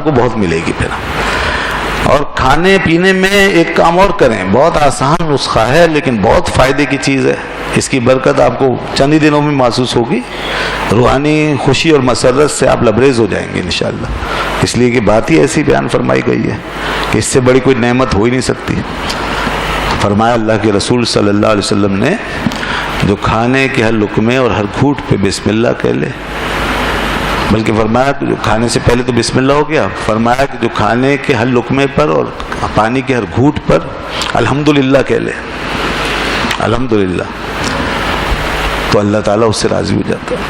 کو بہت ملے گی پھر. اور کھانے پینے میں ایک کام اور کریں, بہت آسان نسخہ ہے لیکن بہت فائدے کی چیز ہے. اس کی برکت آپ کو چند ہی دنوں میں محسوس ہوگی, روحانی خوشی اور مسرت سے آپ لبریز ہو جائیں گے انشاءاللہ. اس لیے کہ بات ہی ایسی بیان فرمائی گئی ہے کہ اس سے بڑی کوئی نعمت ہو ہی نہیں سکتی. فرمایا اللہ کے رسول صلی اللہ علیہ وسلم نے, جو کھانے کے ہر لقمے اور ہر گھونٹ پہ بسم اللہ کہہ لے, بلکہ فرمایا کہ جو کھانے سے پہلے تو بسم اللہ ہو گیا, فرمایا کہ جو کھانے کے ہر لقمے پر اور پانی کے ہر گھونٹ پر الحمدللہ کہہ لے, الحمدللہ, تو اللہ تعالیٰ اس سے راضی ہو جاتا ہے.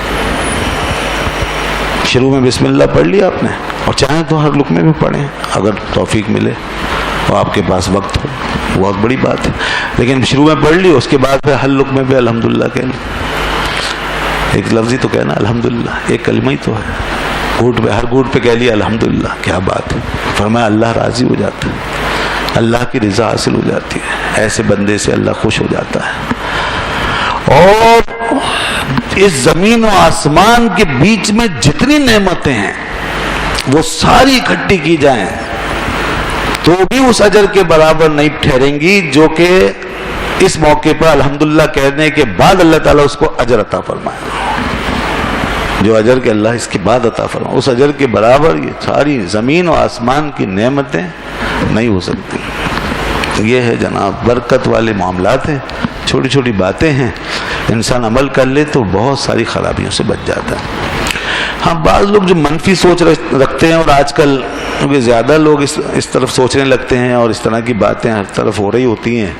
شروع میں بسم اللہ پڑھ لیا آپ نے, اور چاہیں تو ہر لقمے میں پڑھیں اگر توفیق ملے اور آپ کے پاس وقت ہو, بہت بڑی بات ہے. لیکن شروع میں پڑھ لی, اس کے بعد پھر ہر لقمے پہ الحمدللہ کہہ لیں. ایک لفظ ہی تو کہنا الحمدللہ, ایک کلمہ ہی تو ہے. گھونٹ پہ, ہر گھونٹ پہ کہہ لیا الحمدللہ, کیا بات ہے. فرمایا اللہ راضی ہو جاتا ہے, اللہ کی رضا حاصل ہو جاتی ہے, ایسے بندے سے اللہ خوش ہو جاتا ہے. اور اس زمین و آسمان کے بیچ میں جتنی نعمتیں ہیں وہ ساری اکٹھی کی جائیں تو بھی اس اجر کے برابر نہیں ٹھہریں گی جو کہ اس موقع پر الحمدللہ کہنے کے بعد اللہ تعالیٰ اس کو اجر عطا فرمائے. جو اجر کے اللہ اس کے بعد عطا فرمائے, اس اجر کے برابر یہ ساری زمین و آسمان کی نعمتیں نہیں ہو سکتی. یہ ہے جناب برکت والے معاملات ہیں, چھوٹی چھوٹی باتیں ہیں, انسان عمل کر لے تو بہت ساری خرابیوں سے بچ جاتا ہے. ہاں بعض لوگ جو منفی سوچ رکھتے ہیں, اور آج کل کیونکہ زیادہ لوگ اس طرف سوچنے لگتے ہیں اور اس طرح کی باتیں ہر طرف ہو رہی ہوتی ہیں,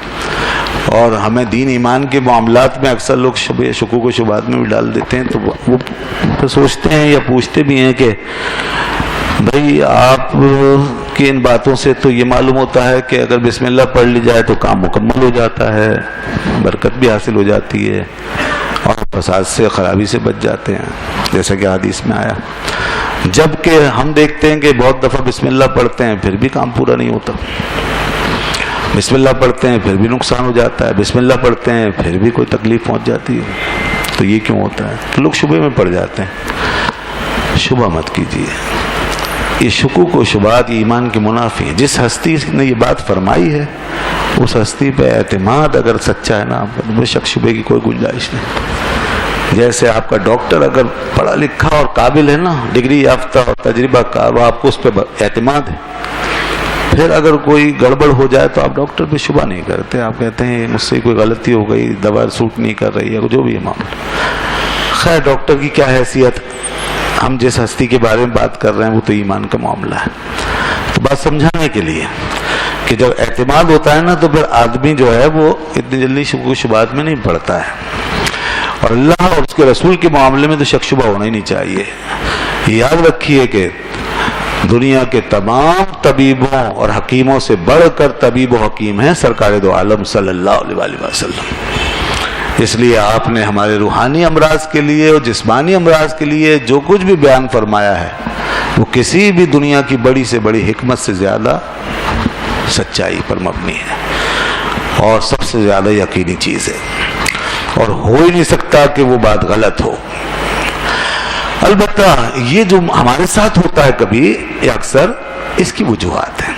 اور ہمیں دین ایمان کے معاملات میں اکثر لوگ شکوک و شبہات میں بھی ڈال دیتے ہیں. تو وہ سوچتے ہیں یا پوچھتے بھی ہیں کہ بھئی آپ کی ان باتوں سے تو یہ معلوم ہوتا ہے کہ اگر بسم اللہ پڑھ لی جائے تو کام مکمل ہو جاتا ہے, برکت بھی حاصل ہو جاتی ہے, اور فساد سے, خرابی سے بچ جاتے ہیں, جیسا کہ حدیث میں آیا. جبکہ ہم دیکھتے ہیں کہ بہت دفعہ بسم اللہ پڑھتے ہیں پھر بھی کام پورا نہیں ہوتا, بسم اللہ پڑھتے ہیں پھر بھی نقصان ہو جاتا ہے, بسم اللہ پڑھتے ہیں پھر بھی کوئی تکلیف پہنچ جاتی ہے. تو یہ کیوں ہوتا ہے؟ تو لوگ شبہ میں پڑ جاتے ہیں. شبہ مت کیجیے, یہ شکوک و شبہات ایمان کے منافی ہیں. جس ہستی نے یہ بات فرمائی ہے اس ہستی پہ اعتماد اگر سچا ہے نا, بے شک شبہ کی کوئی گنجائش نہیں. جیسے آپ کا ڈاکٹر اگر پڑھا لکھا اور قابل ہے نا, ڈگری یافتہ اور تجربہ کار, وہ آپ کو اس پہ اعتماد ہے. پھر اگر کوئی گڑبڑ ہو جائے تو آپ ڈاکٹر پہ شبہ نہیں کرتے, آپ کہتے ہیں مجھ سے کوئی غلطی ہو گئی, دوا سوٹ نہیں کر رہی ہے, جو بھی ہے معاملہ. خیر ڈاکٹر کی کیا حیثیت, ہم جس ہستی کے بارے میں بات کر رہے ہیں وہ تو ایمان کا معاملہ ہے. تو بات سمجھانے کے لیے کہ جب اعتماد ہوتا ہے نا تو پھر آدمی جو ہے وہ اتنی جلدی شکوک و شبہات میں نہیں پڑتا ہے. اور اللہ اور اس کے رسول کے معاملے میں تو شک شبہ ہونا ہی نہیں چاہیے. یاد رکھیے کہ دنیا کے تمام طبیبوں اور حکیموں سے بڑھ کر طبیب و حکیم ہیں سرکار دو عالم صلی اللہ علیہ وسلم. اس لیے آپ نے ہمارے روحانی امراض کے لیے اور جسمانی امراض کے لیے جو کچھ بھی بیان فرمایا ہے وہ کسی بھی دنیا کی بڑی سے بڑی حکمت سے زیادہ سچائی پر مبنی ہے اور سب سے زیادہ یقینی چیز ہے, اور ہو ہی نہیں سکتا کہ وہ بات غلط ہو. البتہ یہ جو ہمارے ساتھ ہوتا ہے کبھی یا اکثر, اس کی وجوہات ہیں,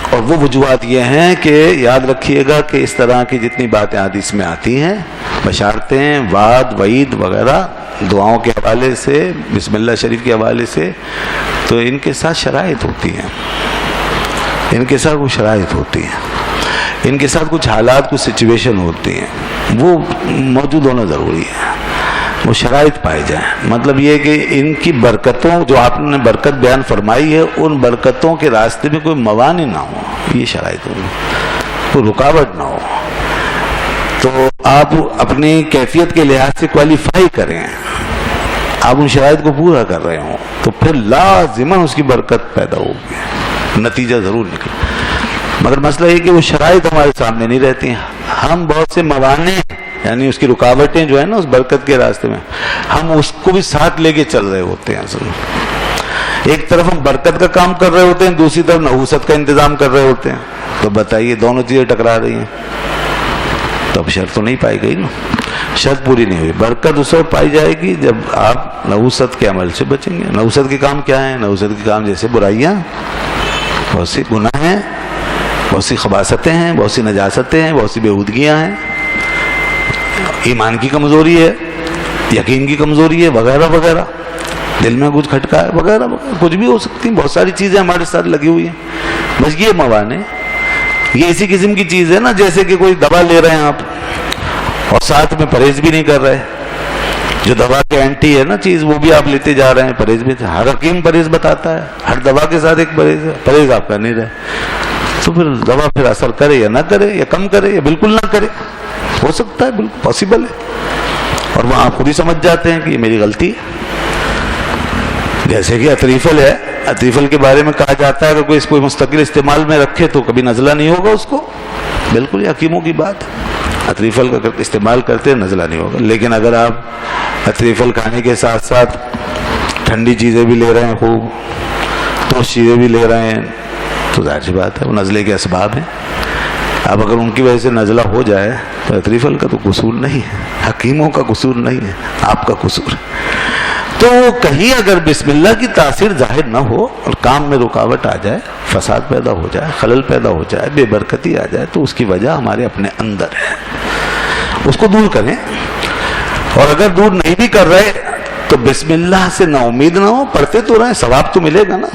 اور وہ وجوہات یہ ہیں کہ یاد رکھیے گا کہ اس طرح کی جتنی باتیں حدیث میں آتی ہیں, بشارتیں, وعد, وعید وغیرہ, دعاؤں کے حوالے سے, بسم اللہ شریف کے حوالے سے, تو ان کے ساتھ شرائط ہوتی ہیں, ان کے ساتھ کچھ شرائط ہوتی ہیں, ان کے ساتھ کچھ حالات, کچھ سچویشن ہوتی ہیں, وہ موجود ہونا ضروری ہے, وہ شرائط پائے جائیں. مطلب یہ کہ ان کی برکتوں, جو آپ نے برکت بیان فرمائی ہے, ان برکتوں کے راستے میں کوئی موانع نہ ہو, یہ شرائط ہوگی, کوئی رکاوٹ نہ ہو. تو آپ اپنی کیفیت کے لحاظ سے کوالیفائی کریں, آپ ان شرائط کو پورا کر رہے ہوں تو پھر لازماً اس کی برکت پیدا ہوگی, نتیجہ ضرور نکلے. مگر مسئلہ یہ کہ وہ شرائط ہمارے سامنے نہیں رہتی ہیں, ہم بہت سے موانع یعنی اس کی رکاوٹیں جو ہیں نا اس برکت کے راستے میں, ہم اس کو بھی ساتھ لے کے چل رہے ہوتے ہیں. اصل ایک طرف ہم برکت کا کام کر رہے ہوتے ہیں, دوسری طرف نحوست کا انتظام کر رہے ہوتے ہیں. تو بتائیے دونوں چیزیں ٹکرا رہی ہیں تو اب شرط تو نہیں پائی گئی نا. شرط پوری نہیں ہوئی. برکت اس وقت پائی جائے گی جب آپ نحوست کے عمل سے بچیں گے. نحوست کے کام کیا ہیں؟ نحوست کے کام جیسے برائیاں، بہت سی گناہ ہیں، بہت سی خباثتیں ہیں، بہت سی نجاستیں ہیں، بہت سی بےہودگیاں ہیں، ایمان کی کمزوری ہے، یقین کی کمزوری ہے، وغیرہ وغیرہ، دل میں کچھ کھٹکا ہے، وغیرہ وغیرہ، کچھ بھی ہو سکتی ہیں. بہت ساری چیزیں ہمارے ساتھ لگی ہوئی ہیں. بس یہ موانع، یہ اسی قسم کی چیز ہے نا جیسے کہ کوئی دوا لے رہے ہیں آپ اور ساتھ میں پرہیز بھی نہیں کر رہے. جو دوا کے اینٹی ہے نا چیز، وہ بھی آپ لیتے جا رہے ہیں، پرہیز بھی. ہر حکیم پرہیز بتاتا ہے، ہر دوا کے ساتھ ایک پرہیز ہے. پرہیز آپ کر نہیں رہے تو پھر دوا پھر اثر کرے یا نہ کرے، یا کم کرے یا بالکل نہ کرے. ہو سکتا ہے، بالکل پاسبل ہے. اور وہ آپ خود ہی سمجھ جاتے ہیں کہ یہ میری غلطی ہے. جیسے کہ اتریفل ہے، اتریفل کے بارے میں کہا جاتا ہے اگر کوئی اس کو مستقل استعمال میں رکھے تو کبھی نزلہ نہیں ہوگا اس کو. بالکل حکیموں کی بات ہے، اتریفل کا استعمال کرتے ہیں نزلہ نہیں ہوگا. لیکن اگر آپ اتریفل کھانے کے ساتھ ساتھ ٹھنڈی چیزیں بھی لے رہے ہیں، خوب ترش چیزیں بھی لے رہے ہیں، تو ظاہر سی بات ہے وہ نزلے کے اسباب ہیں. اب اگر ان کی وجہ سے نزلہ ہو جائے تو اتریفل کا تو قصور نہیں ہے، حکیموں کا قصور نہیں ہے، آپ کا قصور ہے. تو کہیں اگر بسم اللہ کی تاثیر ظاہر نہ ہو اور کام میں رکاوٹ آ جائے، فساد پیدا ہو جائے، خلل پیدا ہو جائے، بے برکتی آ جائے، تو اس کی وجہ ہمارے اپنے اندر ہے. اس کو دور کریں. اور اگر دور نہیں بھی کر رہے تو بسم اللہ سے نا امید نہ ہو، پڑھتے تو رہیں، ثواب تو ملے گا نا،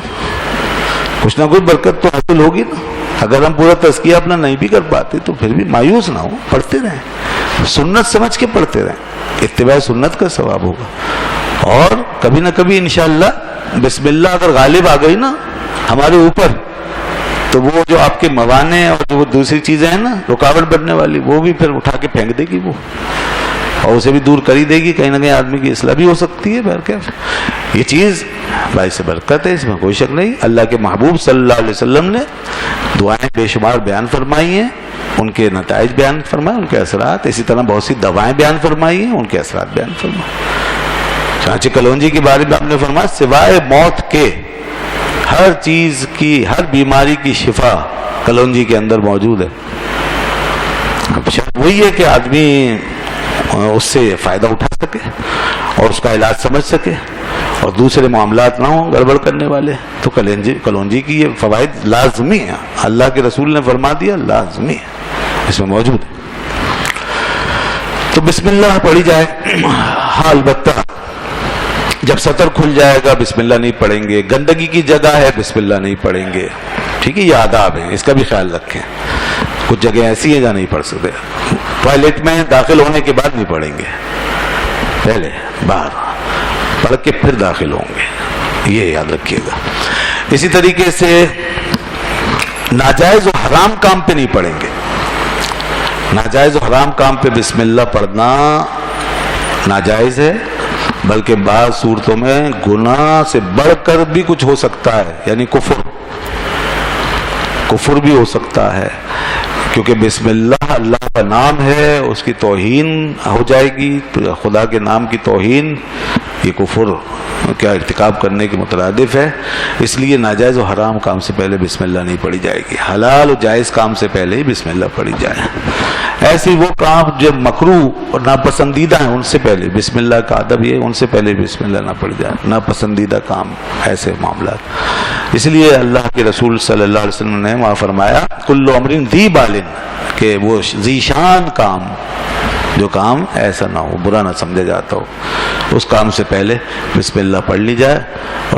کچھ نہ کچھ برکت تو حاصل ہوگی نا. اگر ہم پورا تزکیہ اپنا نہیں بھی کر پاتے تو پھر بھی مایوس نہ ہو، پڑھتے رہیں، سنت سمجھ کے پڑھتے رہیں. اتباع سنت کا ثواب ہوگا. اور کبھی نہ کبھی انشاءاللہ بسم اللہ اگر غالب آ گئی نا ہمارے اوپر، تو وہ جو آپ کے موانع اور جو دوسری چیزیں ہیں نا رکاوٹ بننے والی، وہ بھی پھر اٹھا کے پھینک دے گی وہ، اور اسے بھی دور کر ہی دے گی. کہیں نہ کہیں آدمی کی اصلاح بھی ہو سکتی ہے. بہرکیف یہ چیز باعث برکت ہے، اس میں کوئی شک نہیں. اللہ کے محبوب صلی اللہ علیہ وسلم نے دعائیں بے شمار بیان فرمائی ہیں، ان کے نتائج بیان فرمائے، ان کے اثرات. اسی طرح بہت سی دوائیں بیان فرمائی ہیں، ان کے اثرات بیان فرمائے. چنانچہ کلونجی کے بارے میں آپ نے فرمایا سوائے موت کے ہر چیز کی، ہر بیماری کی شفا کلونجی کے اندر موجود ہے. اب شرط وہی ہے کہ آدمی اس سے فائدہ اٹھا سکے اور اس کا علاج سمجھ سکے اور دوسرے معاملات نہ ہوں گڑبڑ کرنے والے. تو کلونجی کی یہ فوائد لازمی ہیں، اللہ کے رسول نے فرما دیا لازمی ہے، اس میں موجود ہے. تو بسم اللہ پڑھی جائے. ہاں البتہ جب سطر کھل جائے گا بسم اللہ نہیں پڑھیں گے، گندگی کی جگہ ہے بسم اللہ نہیں پڑھیں گے. ٹھیک ہے، یہ آداب ہیں، اس کا بھی خیال رکھیں. کچھ جگہ ایسی ہیں جہاں نہیں پڑھ سکتے. ٹوائلٹ میں داخل ہونے کے بعد نہیں پڑھیں گے، پہلے باہر پڑھ کے پھر داخل ہوں گے، یہ یاد رکھیے گا. اسی طریقے سے ناجائز و حرام کام پہ نہیں پڑھیں گے. ناجائز و حرام کام پہ بسم اللہ پڑھنا ناجائز ہے، بلکہ بعض صورتوں میں گناہ سے بڑھ کر بھی کچھ ہو سکتا ہے، یعنی کفر بھی ہو سکتا ہے. کیونکہ بسم اللہ اللہ کا نام ہے، اس کی توہین ہو جائے گی. خدا کے نام کی توہین یہ کفر کیا ارتکاب کرنے کے مترادف ہے. اس لیے ناجائز و حرام کام سے پہلے بسم اللہ نہیں پڑھی جائے گی. حلال و جائز کام سے پہلے ہی بسم اللہ پڑھی جائے. ایسی وہ کام جو مکروہ اور ناپسندیدہ ہیں ان سے پہلے بسم اللہ کا ادب یہ، ان سے پہلے بسم اللہ نہ پڑھی جائے. ناپسندیدہ کام ایسے معاملات. اس لیے اللہ کے رسول صلی اللہ علیہ وسلم نے وہاں فرمایا کل امر ذی بال، کہ وہ ذی شان کام، جو کام ایسا نہ ہو، برا نہ سمجھا جاتا ہو، اس کام سے پہلے بسم اللہ پڑھ لی جائے. اور